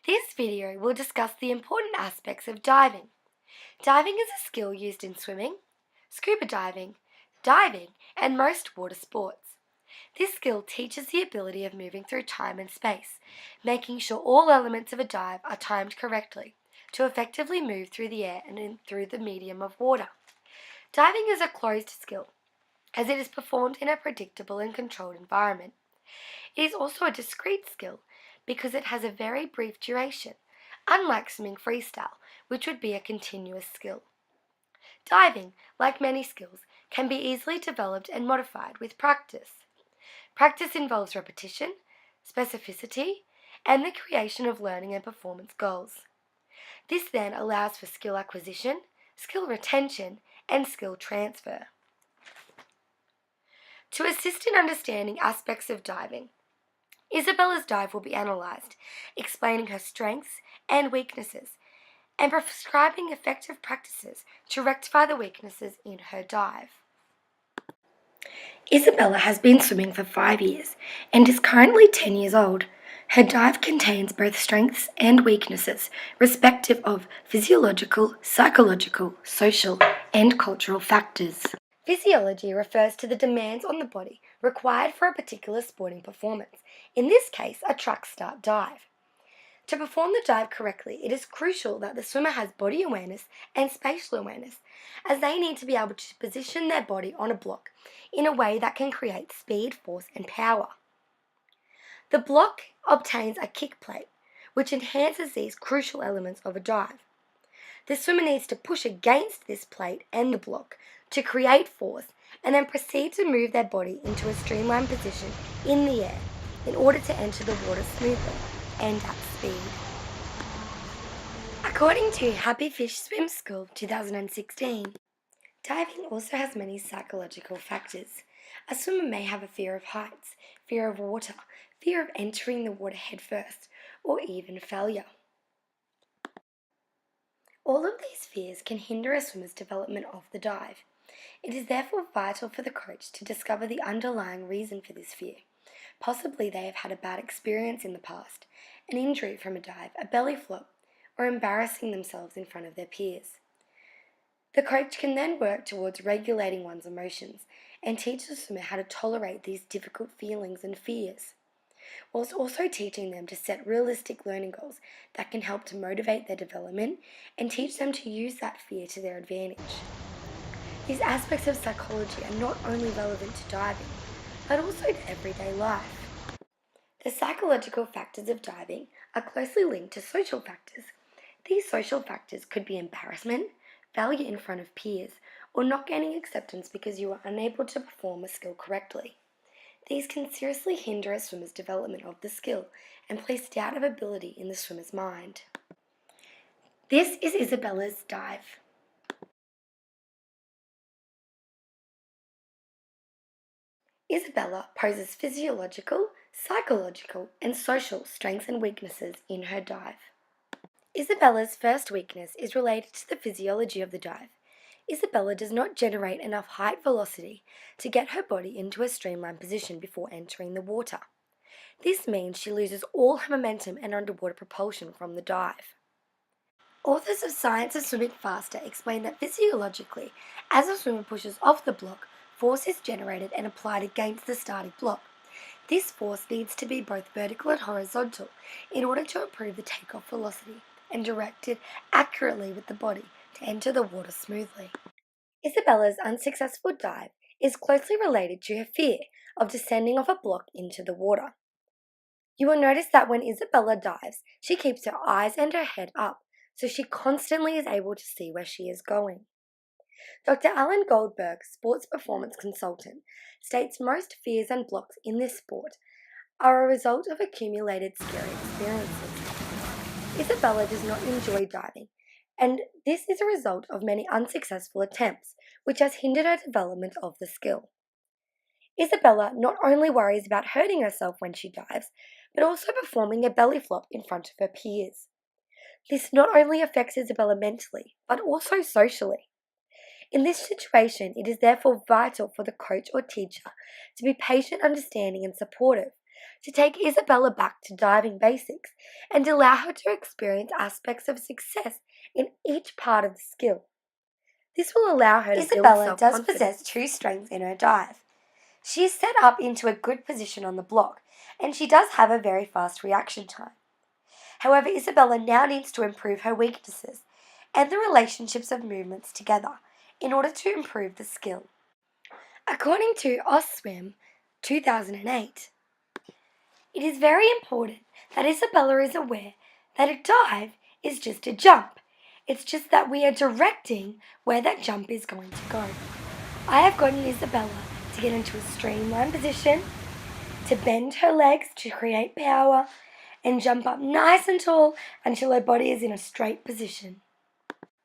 This video will discuss the important aspects of diving. Diving is a skill used in swimming, scuba diving, and most water sports. This skill teaches the ability of moving through time and space, making sure all elements of a dive are timed correctly to effectively move through the air and through the medium of water. Diving is a closed skill, as it is performed in a predictable and controlled environment. It is also a discrete skill because it has a very brief duration, unlike swimming freestyle, which would be a continuous skill. Diving, like many skills, can be easily developed and modified with practice. Practice involves repetition, specificity, and the creation of learning and performance goals. This then allows for skill acquisition, skill retention, and skill transfer. To assist in understanding aspects of diving, Isabella's dive will be analysed, explaining her strengths and weaknesses, and prescribing effective practices to rectify the weaknesses in her dive. Isabella has been swimming for 5 years and is currently 10 years old. Her dive contains both strengths and weaknesses, respective of physiological, psychological, social, and cultural factors. Physiology refers to the demands on the body required for a particular sporting performance, in this case, a truck start dive. To perform the dive correctly, it is crucial that the swimmer has body awareness and spatial awareness, as they need to be able to position their body on a block in a way that can create speed, force, and power. The block obtains a kick plate, which enhances these crucial elements of a dive. The swimmer needs to push against this plate and the block to create force and then proceed to move their body into a streamlined position in the air in order to enter the water smoothly and at speed. According to Happy Fish Swim School 2016, diving also has many psychological factors. A swimmer may have a fear of heights, fear of water, fear of entering the water head first, or even failure. All of these fears can hinder a swimmer's development of the dive. It is therefore vital for the coach to discover the underlying reason for this fear. Possibly they have had a bad experience in the past, an injury from a dive, a belly flop, or embarrassing themselves in front of their peers. The coach can then work towards regulating one's emotions and teach the swimmer how to tolerate these difficult feelings and fears, whilst also teaching them to set realistic learning goals that can help to motivate their development and teach them to use that fear to their advantage. These aspects of psychology are not only relevant to diving, but also to everyday life. The psychological factors of diving are closely linked to social factors. These social factors could be embarrassment, failure in front of peers, or not gaining acceptance because you are unable to perform a skill correctly. These can seriously hinder a swimmer's development of the skill and place doubt of ability in the swimmer's mind. This is Isabella's dive. Isabella poses physiological, psychological, and social strengths and weaknesses in her dive. Isabella's first weakness is related to the physiology of the dive. Isabella does not generate enough height velocity to get her body into a streamlined position before entering the water. This means she loses all her momentum and underwater propulsion from the dive. Authors of Science of Swimming Faster explain that physiologically, as a swimmer pushes off the block, force is generated and applied against the starting block. This force needs to be both vertical and horizontal in order to improve the takeoff velocity and direct it accurately with the body to enter the water smoothly. Isabella's unsuccessful dive is closely related to her fear of descending off a block into the water. You will notice that when Isabella dives, she keeps her eyes and her head up, so she constantly is able to see where she is going. Dr. Alan Goldberg, sports performance consultant, states most fears and blocks in this sport are a result of accumulated scary experiences. Isabella does not enjoy diving, and this is a result of many unsuccessful attempts, which has hindered her development of the skill. Isabella not only worries about hurting herself when she dives, but also performing a belly flop in front of her peers. This not only affects Isabella mentally, but also socially. In this situation, it is therefore vital for the coach or teacher to be patient, understanding, and supportive to take Isabella back to diving basics and allow her to experience aspects of success in each part of the skill. This will allow her to Isabella does possess two strengths in her dive. She is set up into a good position on the block, and she does have a very fast reaction time. However, Isabella now needs to improve her weaknesses and the relationships of movements together in order to improve the skill. According to OSWIM 2008, it is very important that Isabella is aware that a dive is just a jump. It's just that we are directing where that jump is going to go. I have gotten Isabella to get into a streamlined position, to bend her legs to create power, and jump up nice and tall until her body is in a straight position.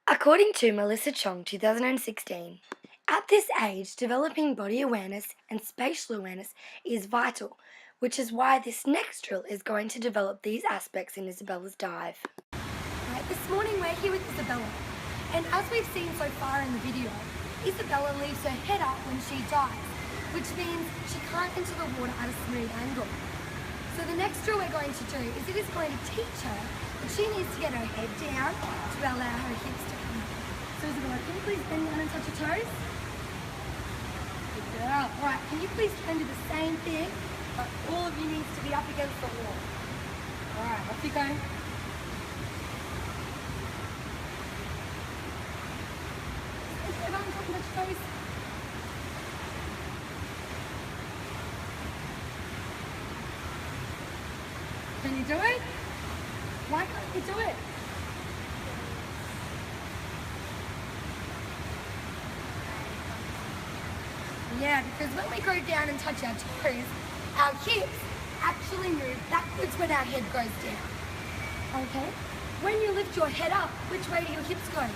According to Melissa Chong 2016, at this age, developing body awareness and spatial awareness is vital, which is why this next drill is going to develop these aspects in Isabella's dive. Right, this morning we're here with Isabella, and as we've seen so far in the video, Isabella leaves her head up when she dives, which means she can't enter the water at a smooth angle. So the next drill we're going to do is it is going to teach her that she needs to get her head down to allow her hips to come up. So Isabella, can you please bend down and touch your toes? Good girl. Alright, can you please try and do the same thing, but all of you needs to be up against the wall. Alright, off you go. Can you do it? Why can't you do it? Yeah, because when we go down and touch our toes, our hips actually move backwards when our head goes down. Okay? When you lift your head up, which way do your hips go?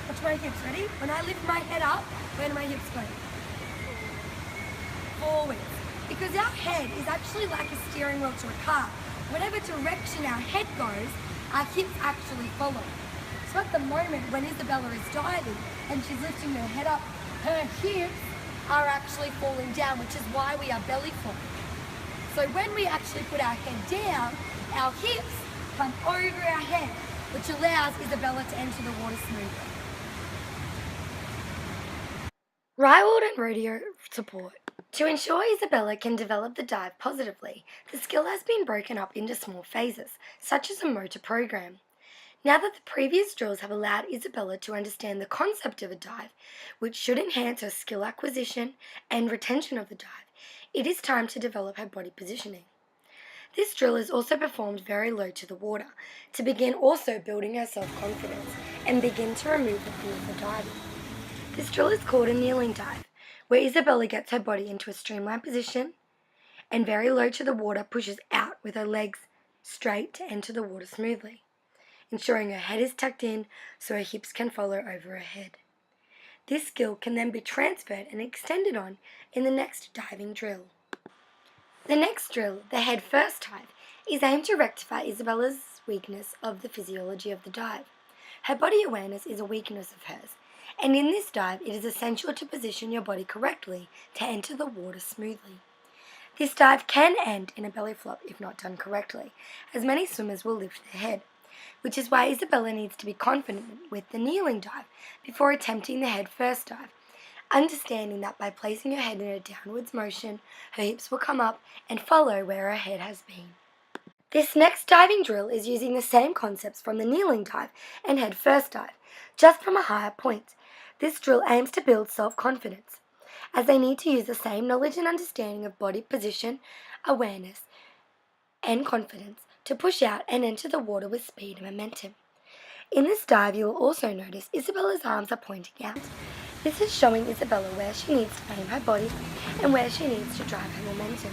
Which way hips? Ready? When I lift my head up, where do my hips go? Forwards. Because our head is actually like a steering wheel to a car. Whatever direction our head goes, our hips actually follow. So at the moment when Isabella is diving and she's lifting her head up, her hips are actually falling down, which is why we are belly full. So when we actually put our head down, our hips come over our head, which allows Isabella to enter the water smoothly. Rywald and Rodeo support. To ensure Isabella can develop the dive positively, the skill has been broken up into small phases, such as a motor program. Now that the previous drills have allowed Isabella to understand the concept of a dive, which should enhance her skill acquisition and retention of the dive, it is time to develop her body positioning. This drill is also performed very low to the water, to begin also building her self-confidence and begin to remove the fear for diving. This drill is called a kneeling dive, where Isabella gets her body into a streamlined position and very low to the water pushes out with her legs straight to enter the water smoothly, ensuring her head is tucked in so her hips can follow over her head. This skill can then be transferred and extended on in the next diving drill. The next drill, the head first dive, is aimed to rectify Isabella's weakness of the physiology of the dive. Her body awareness is a weakness of hers, and in this dive it is essential to position your body correctly to enter the water smoothly. This dive can end in a belly flop if not done correctly, as many swimmers will lift their head, which is why Isabella needs to be confident with the kneeling dive before attempting the head first dive, understanding that by placing her head in a downwards motion, her hips will come up and follow where her head has been. This next diving drill is using the same concepts from the kneeling dive and head first dive, just from a higher point. This drill aims to build self-confidence, as they need to use the same knowledge and understanding of body position, awareness, and confidence to push out and enter the water with speed and momentum. In this dive, you will also notice Isabella's arms are pointing out. This is showing Isabella where she needs to aim her body and where she needs to drive her momentum.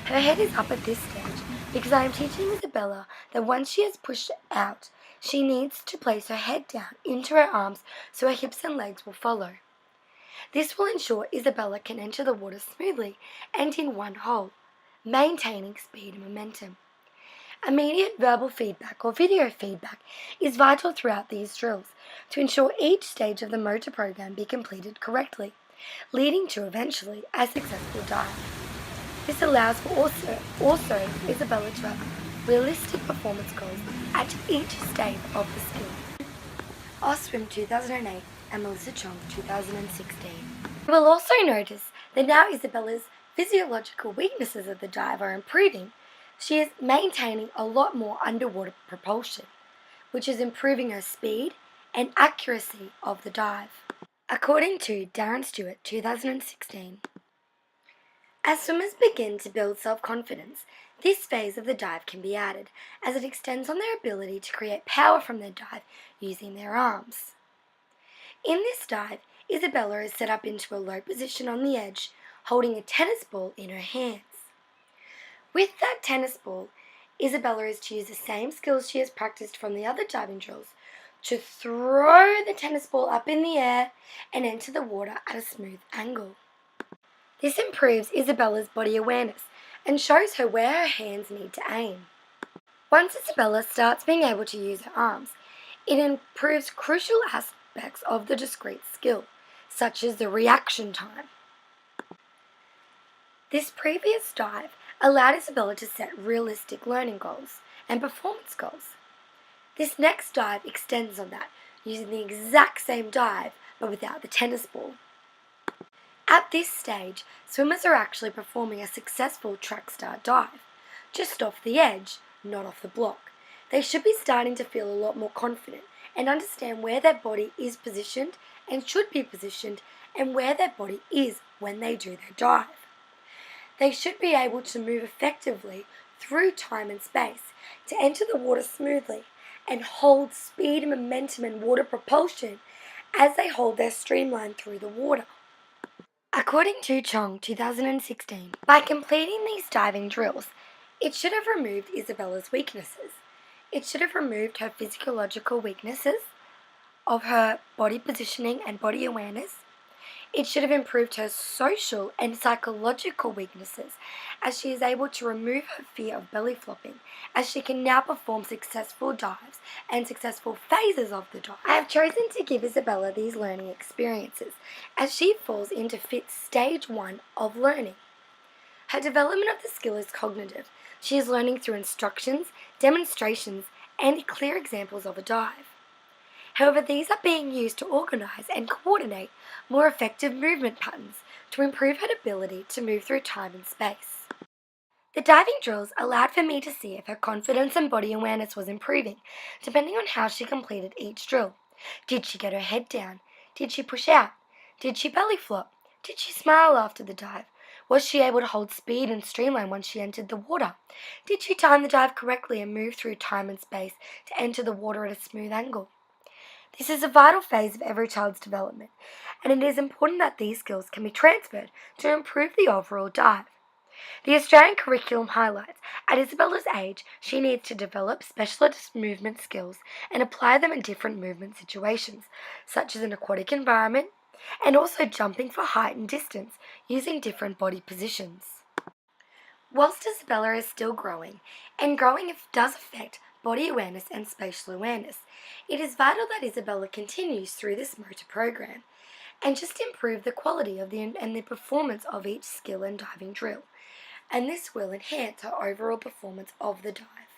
Her head is up at this stage because I am teaching Isabella that once she has pushed out, she needs to place her head down into her arms so her hips and legs will follow. This will ensure Isabella can enter the water smoothly and in one hole, maintaining speed and momentum. Immediate verbal feedback or video feedback is vital throughout these drills to ensure each stage of the motor program be completed correctly. leading to eventually a successful dive. This allows for also Isabella to have realistic performance goals at each stage of the skill. Oswim 2008 and Melissa Chong 2016. You will also notice that now Isabella's physiological weaknesses of the dive are improving. She is maintaining a lot more underwater propulsion, which is improving her speed and accuracy of the dive. According to Darren Stewart 2016, as swimmers begin to build self-confidence, this phase of the dive can be added, as it extends on their ability to create power from their dive using their arms. In this dive, Isabella is set up into a low position on the edge, holding a tennis ball in her hands. With that tennis ball, Isabella is to use the same skills she has practiced from the other diving drills to throw the tennis ball up in the air and enter the water at a smooth angle. This improves Isabella's body awareness and shows her where her hands need to aim. Once Isabella starts being able to use her arms, it improves crucial aspects of the discrete skill, such as the reaction time. This previous dive allowed Isabella to set realistic learning goals and performance goals. This next dive extends on that, using the exact same dive but without the tennis ball. At this stage, swimmers are actually performing a successful track start dive, just off the edge, not off the block. They should be starting to feel a lot more confident and understand where their body is positioned and should be positioned and where their body is when they do their dive. They should be able to move effectively through time and space to enter the water smoothly and hold speed and momentum and water propulsion as they hold their streamline through the water. According to Chong 2016, by completing these diving drills, it should have removed Isabella's weaknesses. It should have removed her physiological weaknesses of her body positioning and body awareness. It should have improved her social and psychological weaknesses, as she is able to remove her fear of belly flopping, as she can now perform successful dives and successful phases of the dive. I have chosen to give Isabella these learning experiences, as she falls into fit stage 1 of learning. Her development of the skill is cognitive. She is learning through instructions, demonstrations, and clear examples of a dive. However, these are being used to organize and coordinate more effective movement patterns to improve her ability to move through time and space. The diving drills allowed for me to see if her confidence and body awareness was improving, depending on how she completed each drill. Did she get her head down? Did she push out? Did she belly flop? Did she smile after the dive? Was she able to hold speed and streamline once she entered the water? Did she time the dive correctly and move through time and space to enter the water at a smooth angle? This is a vital phase of every child's development, and it is important that these skills can be transferred to improve the overall dive. The Australian curriculum highlights, at Isabella's age, she needs to develop specialist movement skills and apply them in different movement situations, such as an aquatic environment, and also jumping for height and distance using different body positions. Whilst Isabella is still growing, and growing does affect body awareness and spatial awareness, it is vital that Isabella continues through this motor program and just improve the quality of the performance of each skill and diving drill, and this will enhance her overall performance of the dive.